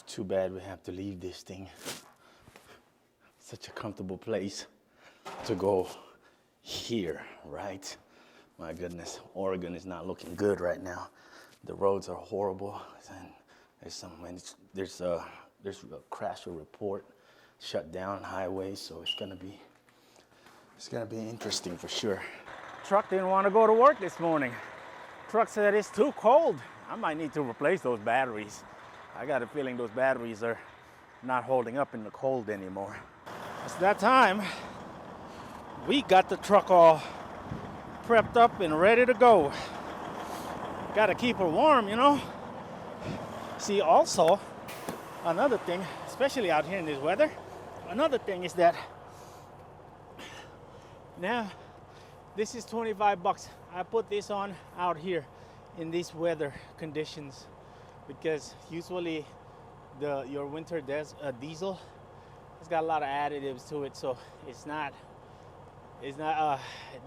Too bad we have to leave this thing. Such a comfortable place to go here, right? My goodness, Oregon is not looking good right now. The roads are horrible, and there's a crash report, shut down highways, so it's gonna be interesting for sure. Truck didn't want to go to work this morning. Truck said it's too cold. I might need to replace those batteries. I got a feeling those batteries are not holding up in the cold anymore. It's that time. We got the truck all prepped up and ready to go. Got to keep her warm, you know. See, also, another thing, especially out here in this weather, another thing is that now this is 25 bucks. I put this on out here in these weather conditions because usually your winter diesel has got a lot of additives to it, so it's not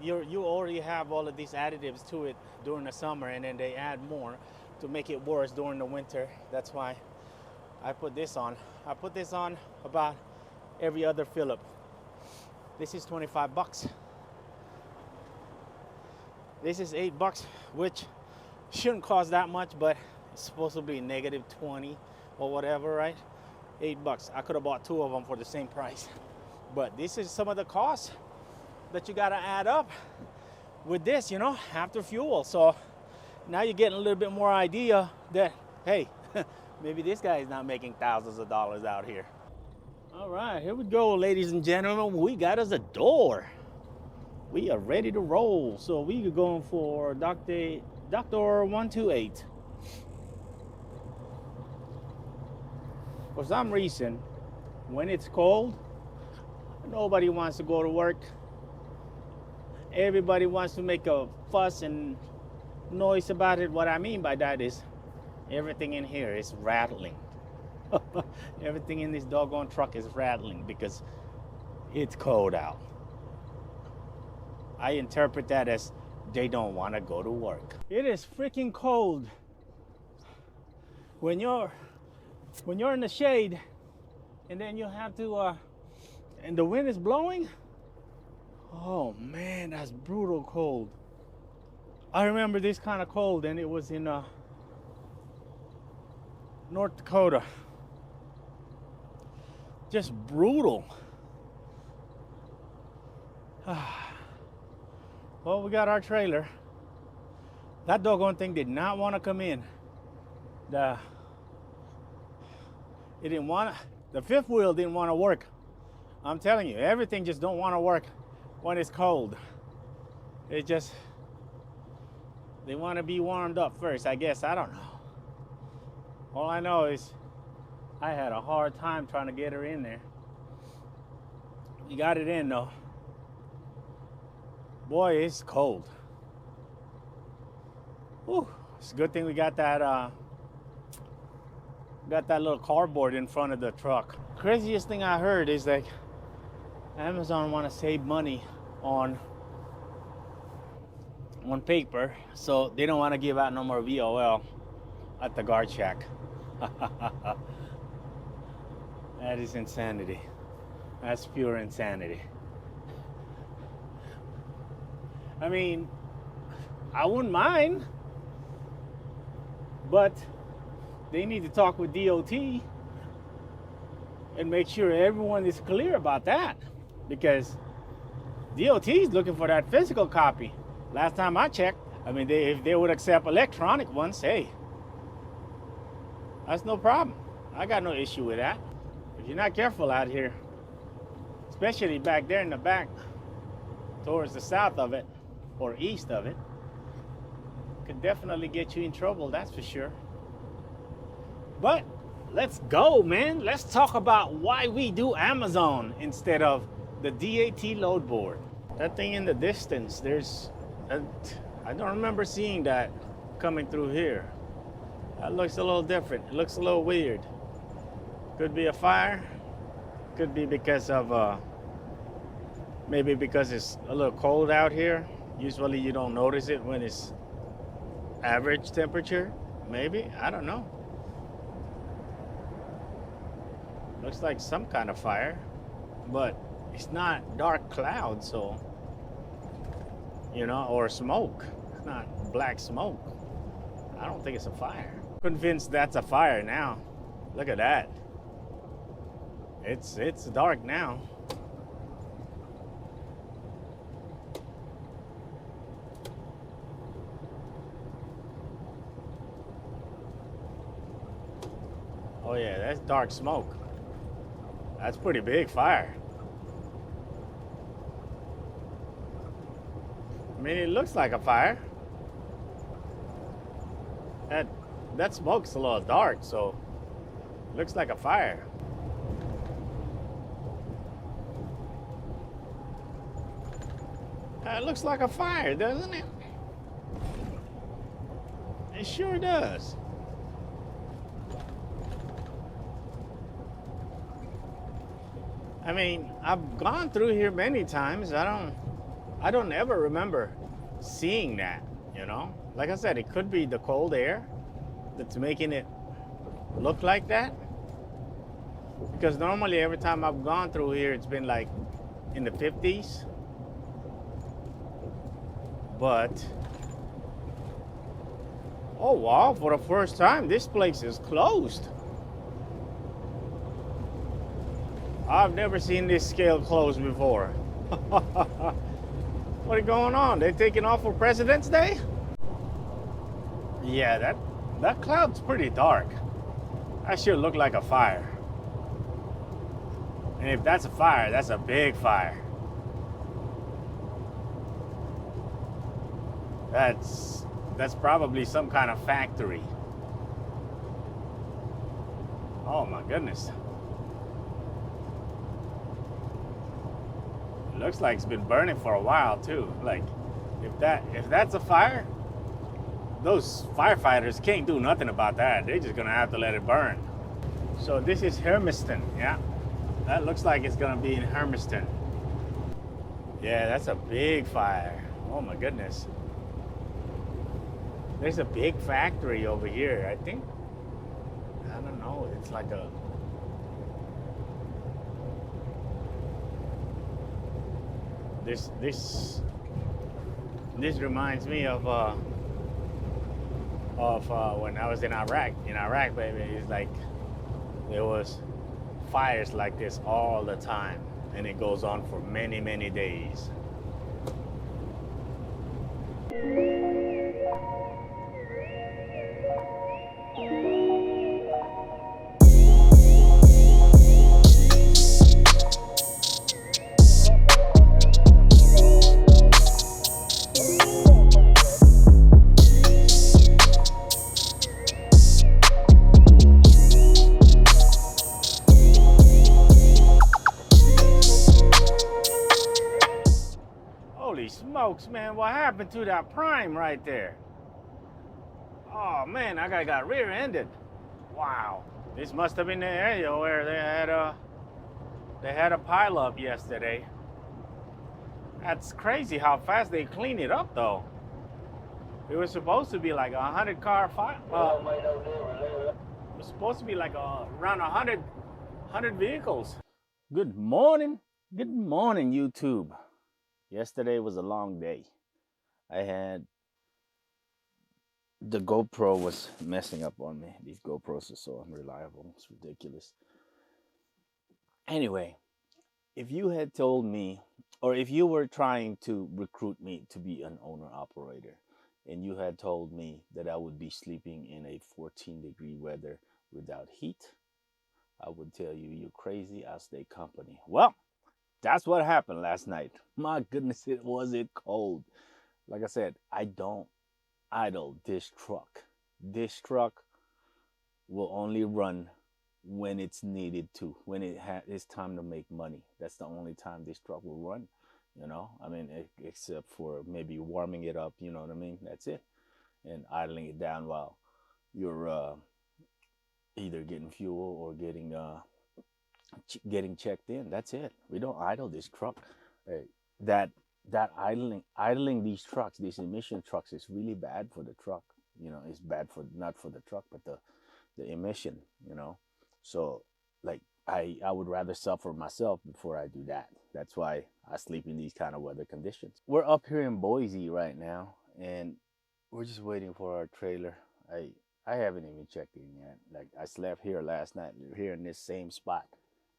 you already have all of these additives to it during the summer, and then they add more to make it worse during the winter. That's why I put this on. I put this on about every other fill up. This is 25 bucks. This is 8 bucks, which shouldn't cost that much, but it's supposed to be negative 20 or whatever, right? 8 bucks. I could have bought 2 of them for the same price. But this is some of the costs that you got to add up with this, you know, after fuel. So now you're getting a little bit more idea that, hey, maybe this guy is not making thousands of dollars out here. All right, here we go, ladies and gentlemen. We got us a door. We are ready to roll. So we are going for Dr. 128. For some reason, when it's cold, nobody wants to go to work. Everybody wants to make a fuss and noise about it. What I mean by that is everything in here is rattling. Everything in this doggone truck is rattling because it's cold out. I interpret that as they don't want to go to work. It is freaking cold. When you're in the shade and then you have to and the wind is blowing, oh man, that's brutal cold. I remember this kind of cold, and it was in North Dakota. Just brutal. Well, we got our trailer. That doggone thing did not want to come in. It didn't want to. The fifth wheel didn't want to work. I'm telling you, everything just don't want to work when it's cold. It just, they want to be warmed up first, I guess. I don't know. All I know is I had a hard time trying to get her in there. You got it in though. Boy, it's cold. Whew. It's a good thing we got that little cardboard in front of the truck. Craziest thing I heard is like Amazon want to save money on paper, so they don't want to give out no more VOL at the guard shack. That is insanity. That's pure insanity. I mean, I wouldn't mind, but they need to talk with DOT and make sure everyone is clear about that, because DOT is looking for that physical copy. Last time I checked, I mean, if they would accept electronic ones, hey, that's no problem. I got no issue with that. If you're not careful out here, especially back there in the back, towards the south of it, or east of it, could definitely get you in trouble, that's for sure. But let's go, man. Let's talk about why we do Amazon instead of the DAT load board. That thing in the distance, I don't remember seeing that coming through here. That looks a little different. It looks a little weird. Could be a fire. Could be because of maybe because it's a little cold out here. Usually you don't notice it when it's average temperature. Maybe, I don't know. Looks like some kind of fire, but it's not dark cloud, so, or smoke. It's not black smoke. I don't think it's a fire. Convinced that's a fire now. Look at that. It's dark now. Oh yeah, that's dark smoke. That's pretty big fire. I mean, it looks like a fire. That smoke's a little dark, so it looks like a fire. It looks like a fire, doesn't it? It sure does. I mean, I've gone through here many times. I don't ever remember seeing that, Like I said, it could be the cold air that's making it look like that. Because normally every time I've gone through here, it's been like in the 50s. But, oh wow, for the first time, this place is closed. I've never seen this scale closed before. What is going on? They taking off for President's Day? Yeah, that cloud's pretty dark. That should look like a fire. And if that's a fire, that's a big fire. That's probably some kind of factory. Oh my goodness. It looks like it's been burning for a while too. Like if that's a fire, those firefighters can't do nothing about that. They're just gonna have to let it burn. So this is Hermiston, yeah. That looks like it's gonna be in Hermiston. Yeah, that's a big fire. Oh my goodness. There's a big factory over here. I think, I don't know, it's like a, this reminds me of when I was in Iraq. In Iraq, baby, it's like there was fires like this all the time, and it goes on for many, many days. Holy smokes, man, what happened to that prime right there? Oh man, that guy got rear-ended. Wow. This must have been the area where they had a pileup yesterday. That's crazy how fast they clean it up though. It was supposed to be like a 100-car fire. It was supposed to be like around 100 vehicles. Good morning. Good morning, YouTube. Yesterday was a long day. I had the GoPro was messing up on me. These GoPros are so unreliable. It's ridiculous. Anyway, if you had told me, or if you were trying to recruit me to be an owner operator, and you had told me that I would be sleeping in a 14-degree weather without heat, I would tell you, you're crazy. I'll stay company. Well, that's what happened last night. My goodness, was it cold. Like I said, I don't idle this truck. This truck will only run when it's needed to, when it's time to make money. That's the only time this truck will run, I mean, except for maybe warming it up, you know what I mean? That's it. And idling it down while you're either getting fuel or getting checked in. That's it. We don't idle this truck. That idling these trucks, these emission trucks, is really bad for the truck. It's bad for, not for the truck, but the emission. So like I would rather suffer myself before I do that. That's why I sleep in these kind of weather conditions. We're up here in Boise right now, and we're just waiting for our trailer. I haven't even checked in yet. Like, I slept here last night, here in this same spot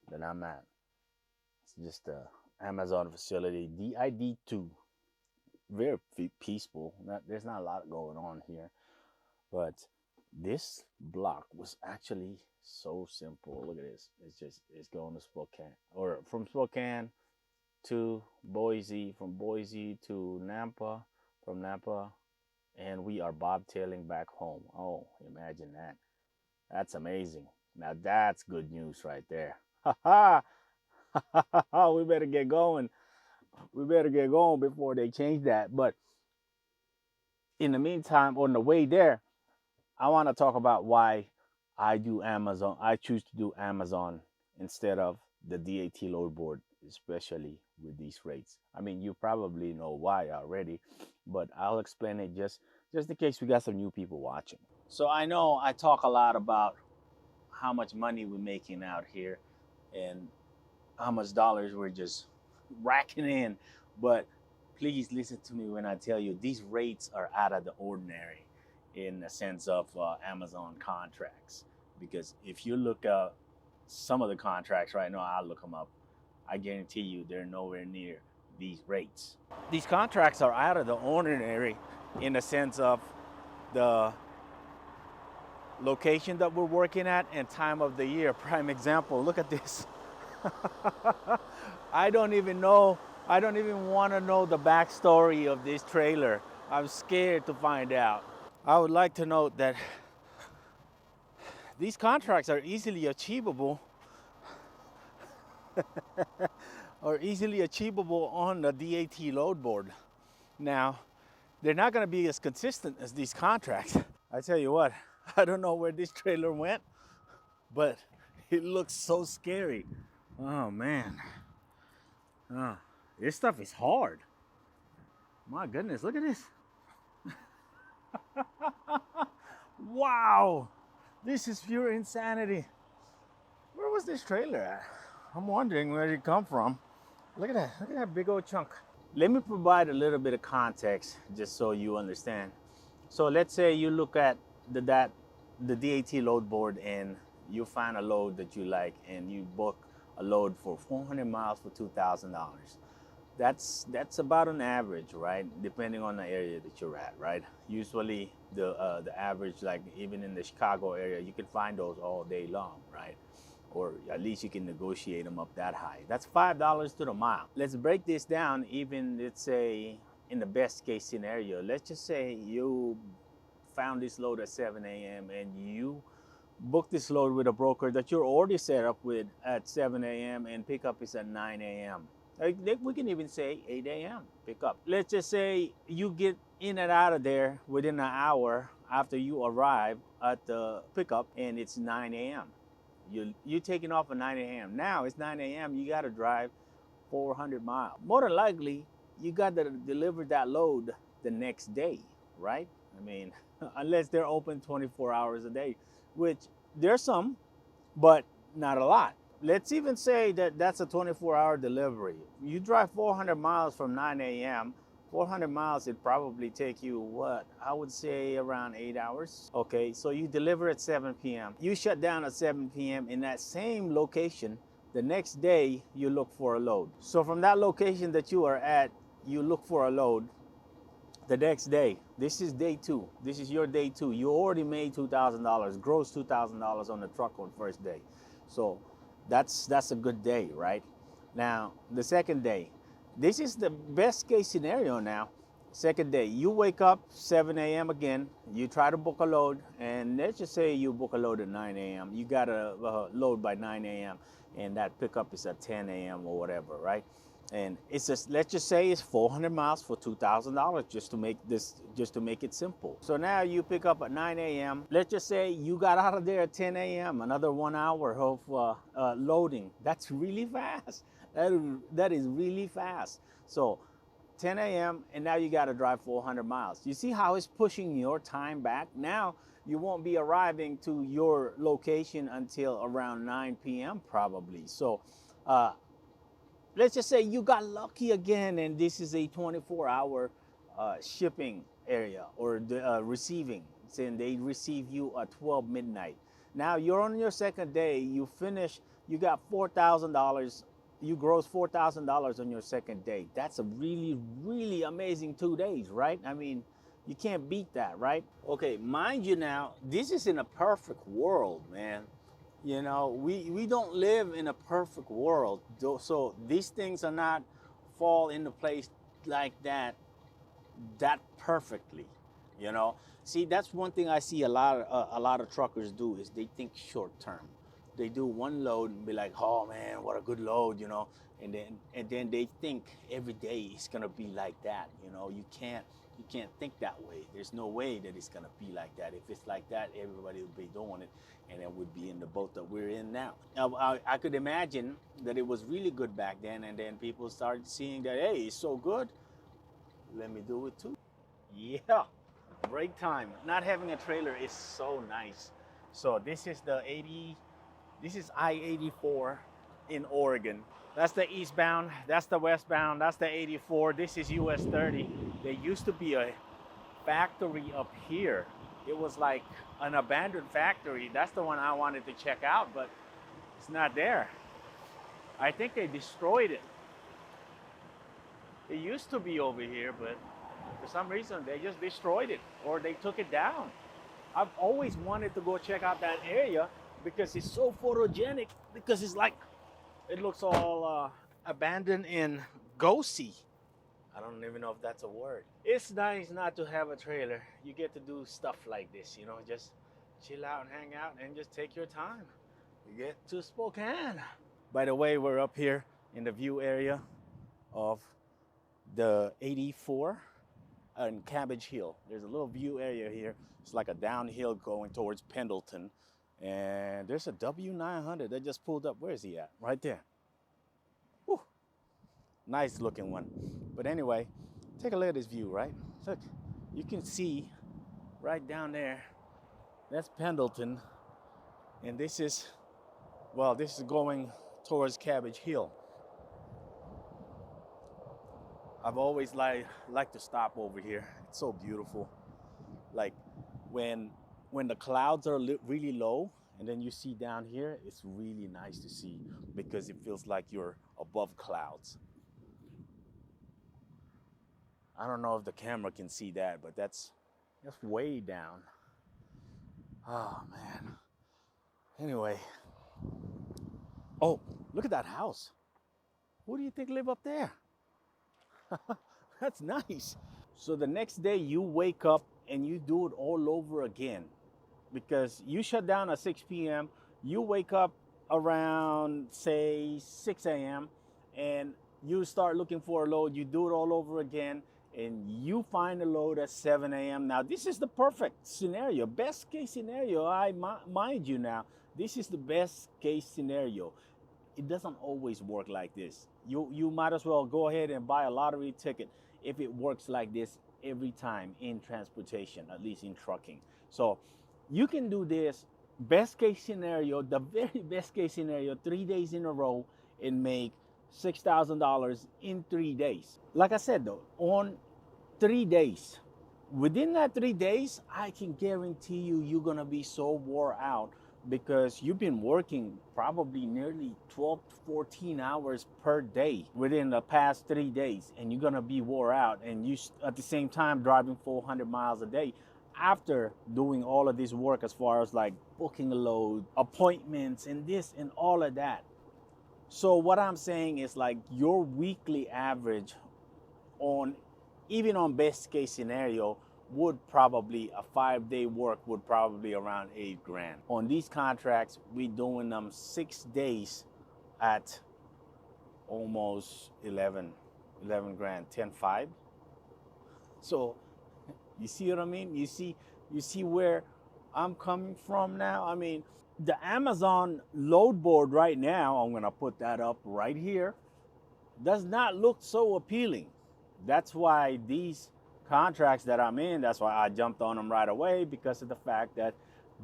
that I'm at. It's just a Amazon facility, DID2. Very peaceful. There's not a lot going on here, but this block was actually so simple. Look at this. It's going to Spokane, or from Spokane to Boise, from Boise to Nampa, from Nampa, and we are bobtailing back home. Oh, imagine that. That's amazing. Now that's good news right there. Ha ha. We better get going. We better get going before they change that. But in the meantime, on the way there, I want to talk about why I do Amazon. I choose to do Amazon instead of the DAT load board, especially with these rates. I mean, you probably know why already, but I'll explain it just in case we got some new people watching. So I know I talk a lot about how much money we're making out here and how much dollars we're just racking in, but please listen to me when I tell you these rates are out of the ordinary in the sense of Amazon contracts. Because if you look at some of the contracts right now, I'll look them up. I guarantee you they're nowhere near these rates. These contracts are out of the ordinary in the sense of the location that we're working at and time of the year. Prime example, look at this. I don't even want to know the backstory of this trailer. I'm scared to find out. I would like to note that these contracts are easily achievable on the DAT load board. Now, they're not going to be as consistent as these contracts. I tell you what, I don't know where this trailer went, but it looks so scary. Oh man. This stuff is hard. My goodness, look at this. Wow, this is pure insanity. Where was this trailer at? I'm wondering where it come from. Look at that big old chunk. Let me provide a little bit of context just so you understand. So let's say you look at the DAT load board and you find a load that you like and you book a load for 400 miles for $2,000. That's about an average, right? Depending on the area that you're at, right? Usually the average, like even in the Chicago area, you can find those all day long, right? Or at least you can negotiate them up that high. That's $5 to the mile. Let's break this down. Even, let's say, in the best case scenario, let's just say you found this load at 7 a.m. and you book this load with a broker that you're already set up with at 7 a.m. and pickup is at 9 a.m. We can even say 8 a.m. pickup. Let's just say you get in and out of there within an hour after you arrive at the pickup and it's 9 a.m. You're taking off at 9 a.m. Now it's 9 a.m. You got to drive 400 miles. More than likely, you got to deliver that load the next day, right? I mean, unless they're open 24 hours a day, which there's some, but not a lot. Let's even say that that's a 24-hour delivery. You drive 400 miles from 9 a.m. 400 miles, it probably take you, what, I would say around 8 hours. Okay, so you deliver at 7 p.m. You shut down at 7 p.m. in that same location. The next day, you look for a load. So from that location that you are at, you look for a load. The next day, this is day two. This is your day two. You already made $2,000, gross $2,000 on the truck on first day. So that's a good day, right? Now, the second day, this is the best case scenario now. Second day, you wake up 7 a.m. again, you try to book a load, and let's just say you book a load at 9 a.m. You got a load by 9 a.m. and that pickup is at 10 a.m. or whatever, right? And it's just, let's just say it's 400 miles for $2,000 just to make it simple. So now you pick up at 9 a.m. Let's just say you got out of there at 10 a.m. Another 1 hour of loading. That's really fast. That is really fast. So 10 a.m. and now you got to drive 400 miles. You see how it's pushing your time back? Now you won't be arriving to your location until around 9 p.m. probably. So uh, let's just say you got lucky again and this is a 24-hour shipping area or the receiving, saying they receive you at 12 midnight. Now you're on your second day, you finish, you got $4,000, you gross $4,000 on your second day. That's a really, really amazing 2 days, right? I mean, you can't beat that, right? Okay, mind you now, this is in a perfect world, man. You know, we don't live in a perfect world, so these things are not fall into place like that perfectly. You know, see, that's one thing I see a lot of truckers do is they think short term. They do one load and be like, oh man, what a good load, you know, and then they think every day is gonna be like that. You know, you can't think that way. There's no way that it's gonna be like that. If it's like that, everybody would be doing it, and it would be in the boat that we're in now. I could imagine that it was really good back then, and then people started seeing that, hey, it's so good, let me do it too. Yeah, break time. Not having a trailer is so nice. So this is the 80, this is I-84 in Oregon. That's the eastbound, that's the westbound, that's the 84. This is US 30. There used to be a factory up here. It was like an abandoned factory. That's the one I wanted to check out, but it's not there. I think they destroyed it. It used to be over here, but for some reason they just destroyed it or they took it down. I've always wanted to go check out that area because it's so photogenic, because it's like, it looks all abandoned and ghosty. I don't even know if that's a word. It's nice not to have a trailer. You get to do stuff like this, you know, just chill out and hang out and just take your time. You get to Spokane. By the way, we're up here in the view area of the 84 and Cabbage Hill. There's a little view area here. It's like a downhill going towards Pendleton. And there's a W900 that just pulled up. Where is he at? Right there. Whew. Nice looking one. But anyway, take a look at this view, right? Look, you can see right down there, that's Pendleton. And this is, well, this is going towards Cabbage Hill. I've always liked to stop over here. It's so beautiful. Like when the clouds are really low and then you see down here, it's really nice to see because it feels like you're above clouds. I don't know if the camera can see that, but that's way down. Oh man. Anyway. Oh, look at that house. Who do you think live up there? That's nice. So the next day you wake up and you do it all over again, because you shut down at 6 p.m. You wake up around, say, 6 a.m. and you start looking for a load. You do it all over again and you find a load at 7 a.m. Now, this is the perfect scenario, best case scenario. Mind you now, this is the best case scenario. It doesn't always work like this. You might as well go ahead and buy a lottery ticket if it works like this every time in transportation, at least in trucking. So you can do this best case scenario, the very best case scenario, 3 days in a row and make $6,000 in 3 days. Like I said though, on 3 days, within that 3 days, I can guarantee you're gonna be so wore out because you've been working probably nearly 12 to 14 hours per day within the past 3 days, and you're gonna be wore out, and you at the same time driving 400 miles a day after doing all of this work as far as like booking a load, appointments, and this and all of that. So what I'm saying is like your weekly average on, even on best case scenario, would probably, a 5-day work would probably around $8,000. On these contracts, we doing them 6 days at almost 11 grand, 10.5. So you see what I mean? You see where I'm coming from now? I mean, the Amazon load board right now, I'm gonna put that up right here, does not look so appealing. That's why these contracts that I'm in, that's why I jumped on them right away, because of the fact that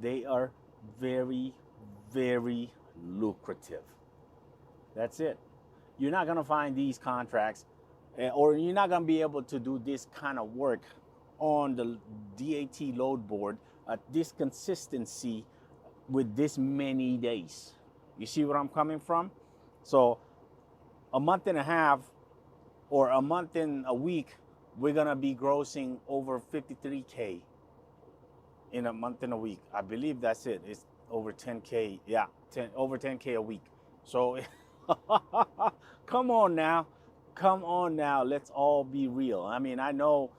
they are very, very lucrative. That's it. You're not going to find these contracts, or you're not going to be able to do this kind of work on the DAT load board at this consistency with this many days. You see where I'm coming from? So a month and a half or a month and a week, we're going to be grossing over 53K in a month and a week. I believe that's it. It's over 10K. Yeah, over 10K a week. So come on now. Come on now. Let's all be real. I mean, I know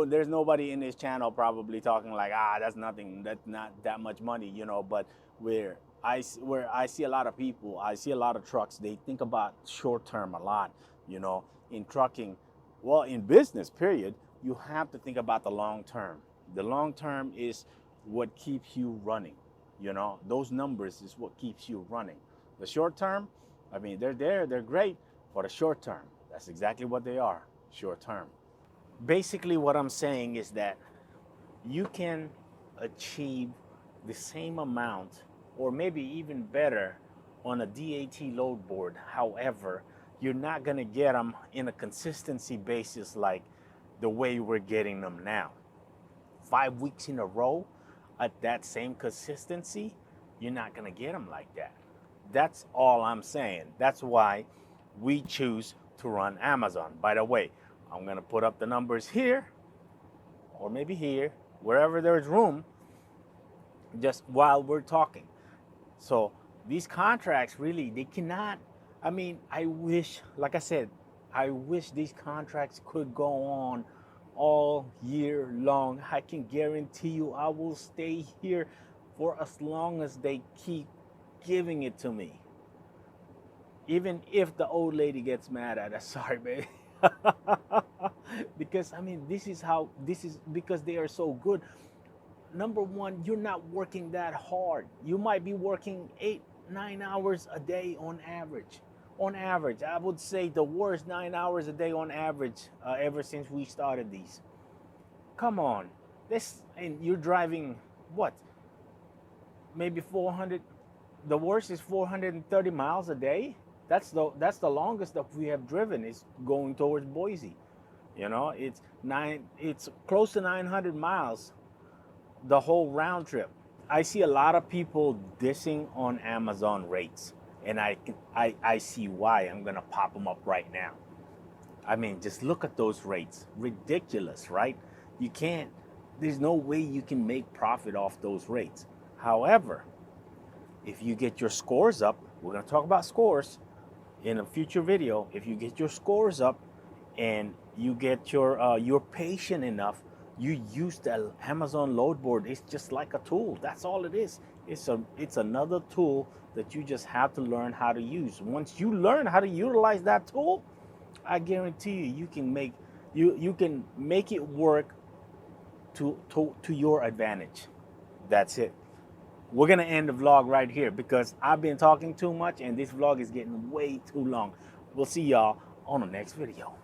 there's nobody in this channel probably talking like, that's nothing, that's not that much money, you know, but where I see a lot of people, I see a lot of trucks, they think about short term a lot, you know. In trucking, well, in business, period, you have to think about the long term. The long term is what keeps you running, you know. Those numbers is what keeps you running. The short term, I mean, they're great for the short term. That's exactly what they are, short term. Basically, what I'm saying is that you can achieve the same amount or maybe even better on a DAT load board. However, you're not going to get them in a consistency basis like the way we're getting them now. 5 weeks in a row at that same consistency, you're not going to get them like that. That's all I'm saying. That's why we choose to run Amazon. By the way, I'm going to put up the numbers here or maybe here, wherever there's room, just while we're talking. So these contracts really, they cannot, I mean, I wish, like I said, I wish these contracts could go on all year long. I can guarantee you I will stay here for as long as they keep giving it to me. Even if the old lady gets mad at us, sorry, baby. Because I mean, this is because they are so good. Number one, you're not working that hard. You might be working 8-9 hours a day on average. On average, I would say the worst 9 hours a day on average ever since we started these. Come on, and you're driving what? Maybe 400. The worst is 430 miles a day. That's the longest that we have driven is going towards Boise. You know, it's close to 900 miles the whole round trip. I see a lot of people dissing on Amazon rates, and I see why. I'm gonna pop them up right now. I mean, just look at those rates. Ridiculous, right? There's no way you can make profit off those rates. However, if you get your scores up, we're gonna talk about scores in a future video. If you get your scores up and you get you're patient enough, you use the Amazon load board. It's just like a tool. That's all it is. It's another tool that you just have to learn how to use. Once you learn how to utilize that tool, I guarantee you can make it work to your advantage. That's it. We're gonna end the vlog right here because I've been talking too much and this vlog is getting way too long. We'll see y'all on the next video.